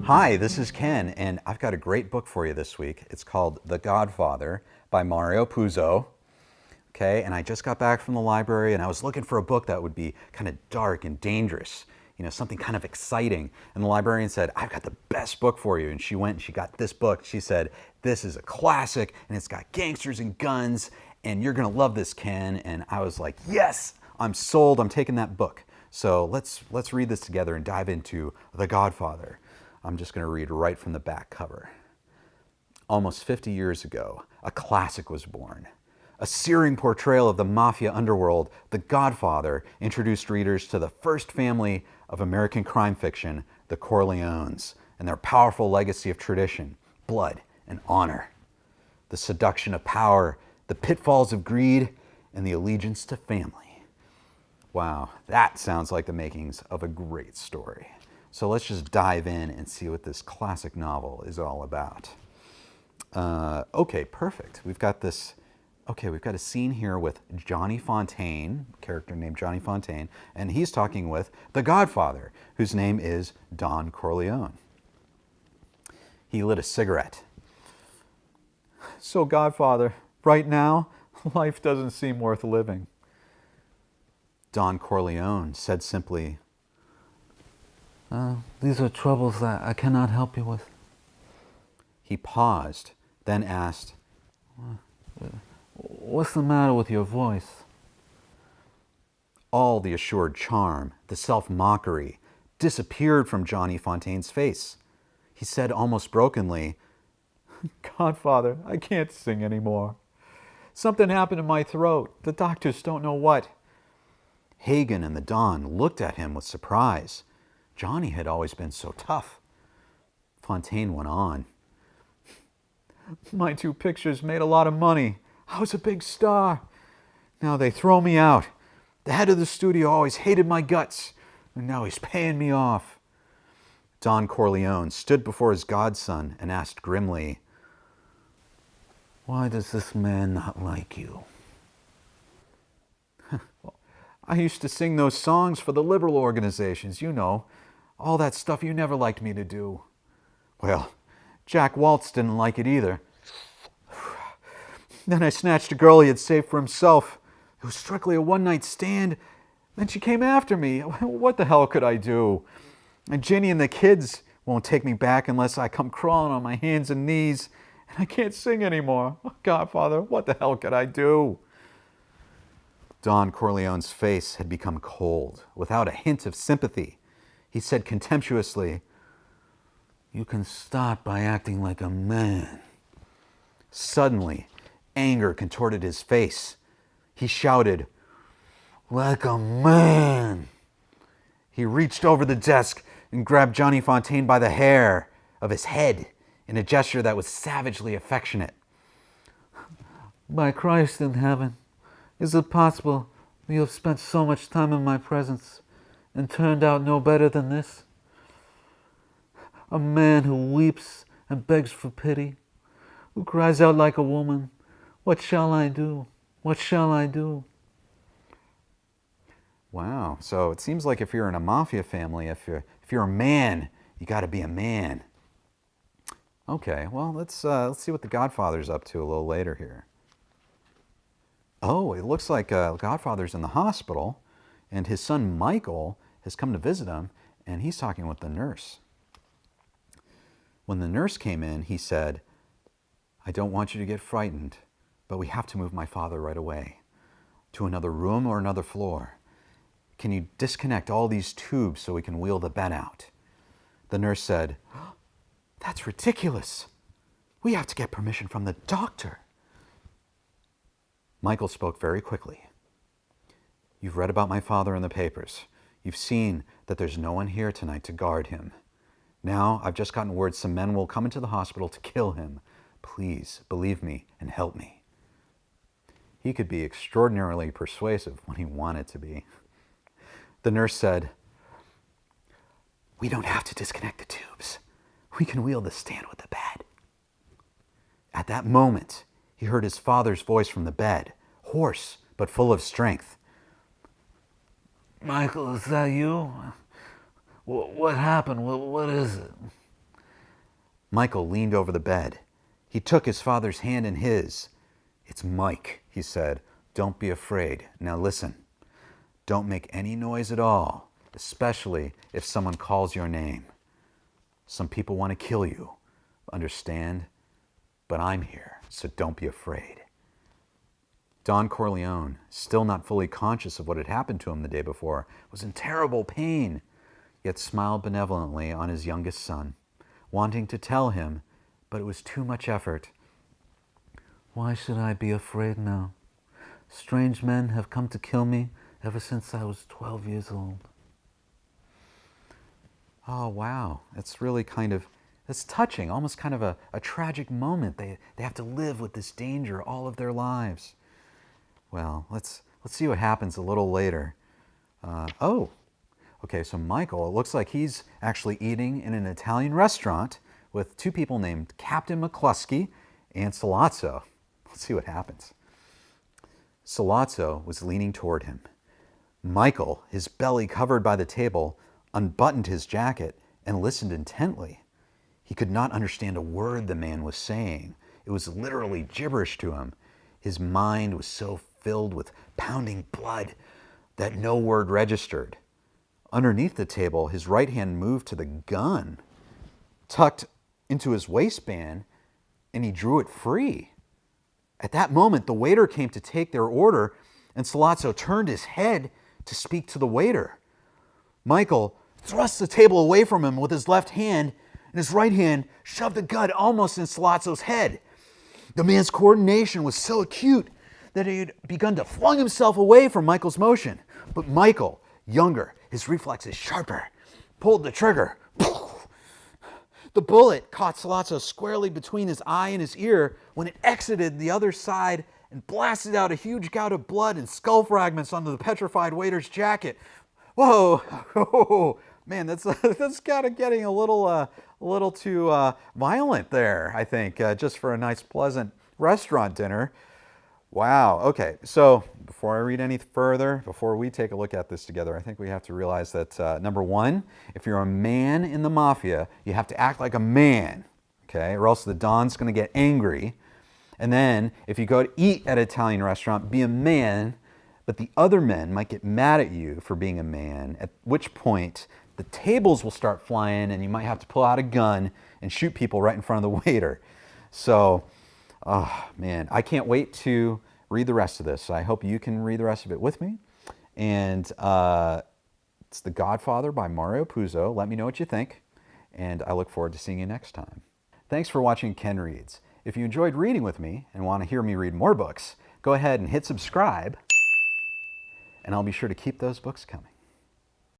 Hi, this is Ken, and I've got a great book for you this week. It's called The Godfather by Mario Puzo. Okay, and I just got back from the library and I was looking for a book that would be kind of dark and dangerous, something kind of exciting. And the librarian said, I've got the best book for you. And she went and she got this book. She said, this is a classic and it's got gangsters and guns and you're going to love this, Ken. And I was like, yes, I'm sold. I'm taking that book. So let's read this together and dive into The Godfather. I'm just going to read right from the back cover. Almost 50 years ago, a classic was born. A searing portrayal of the mafia underworld, The Godfather introduced readers to the first family of American crime fiction, the Corleones, and their powerful legacy of tradition, blood, and honor. The seduction of power, the pitfalls of greed, and the allegiance to family. Wow, that sounds like the makings of a great story. So let's just dive in and see what this classic novel is all about. Okay, perfect. We've got a scene here with Johnny Fontane, a character named Johnny Fontane, and he's talking with the Godfather, whose name is Don Corleone. He lit a cigarette. So, Godfather, right now, life doesn't seem worth living. Don Corleone said simply, These are troubles that I cannot help you with. He paused, then asked, What's the matter with your voice? all the assured charm, the self-mockery, disappeared from Johnny Fontane's face. He said almost brokenly, Godfather, I can't sing anymore. Something happened in my throat. The doctors don't know what. Hagen and the Don looked at him with surprise. Johnny had always been so tough. Fontaine went on. My two pictures made a lot of money. I was a big star. Now they throw me out. The head of the studio always hated my guts, and now he's paying me off. Don Corleone stood before his godson and asked grimly, Why does this man not like you? I used to sing those songs for the liberal organizations, all that stuff you never liked me to do. Well, Jack Waltz didn't like it either. Then I snatched a girl he had saved for himself. It was strictly a one-night stand. Then she came after me. What the hell could I do? And Ginny and the kids won't take me back unless I come crawling on my hands and knees. And I can't sing anymore. Oh, Godfather, what the hell could I do? Don Corleone's face had become cold, without a hint of sympathy. He said contemptuously, You can start by acting like a man. Suddenly, anger contorted his face. He shouted, Like a man. He reached over the desk and grabbed Johnny Fontane by the hair of his head in a gesture that was savagely affectionate. By Christ in heaven, is it possible you have spent so much time in my presence and turned out no better than this? A man who weeps and begs for pity, who cries out like a woman, What shall I do? What shall I do? Wow, so it seems like if you're in a mafia family, if you're a man, you got to be a man. Okay, well, let's see what the Godfather's up to a little later here. Oh, it looks like Godfather's in the hospital, and his son Michael has come to visit him, and he's talking with the nurse. When the nurse came in, he said, I don't want you to get frightened, but we have to move my father right away to another room or another floor. Can you disconnect all these tubes so we can wheel the bed out? The nurse said, That's ridiculous. We have to get permission from the doctor. Michael spoke very quickly. You've read about my father in the papers. You've seen that there's no one here tonight to guard him. Now, I've just gotten word some men will come into the hospital to kill him. Please, believe me and help me. He could be extraordinarily persuasive when he wanted to be. The nurse said, We don't have to disconnect the tubes. We can wheel the stand with the bed. At that moment, he heard his father's voice from the bed, hoarse but full of strength. Michael, is that you? What happened? What is it? Michael leaned over the bed. He took his father's hand in his. "It's Mike," he said. "Don't be afraid. Now listen. Don't make any noise at all, especially if someone calls your name. Some people want to kill you, understand? But I'm here, so don't be afraid." Don Corleone, still not fully conscious of what had happened to him the day before, was in terrible pain, yet smiled benevolently on his youngest son, wanting to tell him, but it was too much effort. Why should I be afraid now? Strange men have come to kill me ever since I was 12 years old. Oh, wow. It's really it's touching, almost kind of a tragic moment. They have to live with this danger all of their lives. Well, let's see what happens a little later. Okay, so Michael, it looks like he's actually eating in an Italian restaurant with two people named Captain McCluskey and Sollozzo. Let's see what happens. Sollozzo was leaning toward him. Michael, his belly covered by the table, unbuttoned his jacket and listened intently. He could not understand a word the man was saying. It was literally gibberish to him. His mind was so filled with pounding blood that no word registered. Underneath the table, his right hand moved to the gun, tucked into his waistband, and he drew it free. At that moment, the waiter came to take their order, and Sollozzo turned his head to speak to the waiter. Michael thrust the table away from him with his left hand, and his right hand shoved the gun almost in Sollozzo's head. The man's coordination was so acute that he had begun to flung himself away from Michael's motion. But Michael, younger, his reflexes sharper, pulled the trigger. The bullet caught Sollozzo squarely between his eye and his ear when it exited the other side and blasted out a huge gout of blood and skull fragments onto the petrified waiter's jacket. Whoa! Oh, man, that's kind of getting a little too violent there, I think, just for a nice, pleasant restaurant dinner. Wow. Okay, so before I read any further, before we take a look at this together, I think we have to realize that, number one, if you're a man in the mafia, you have to act like a man, okay, or else the Don's going to get angry. And then, if you go to eat at an Italian restaurant, be a man, but the other men might get mad at you for being a man, at which point the tables will start flying and you might have to pull out a gun and shoot people right in front of the waiter. So, oh man, I can't wait to read the rest of this. I hope you can read the rest of it with me. And it's The Godfather by Mario Puzo. Let me know what you think, and I look forward to seeing you next time. Thanks for watching Ken Reads. If you enjoyed reading with me and want to hear me read more books, go ahead and hit subscribe, and I'll be sure to keep those books coming.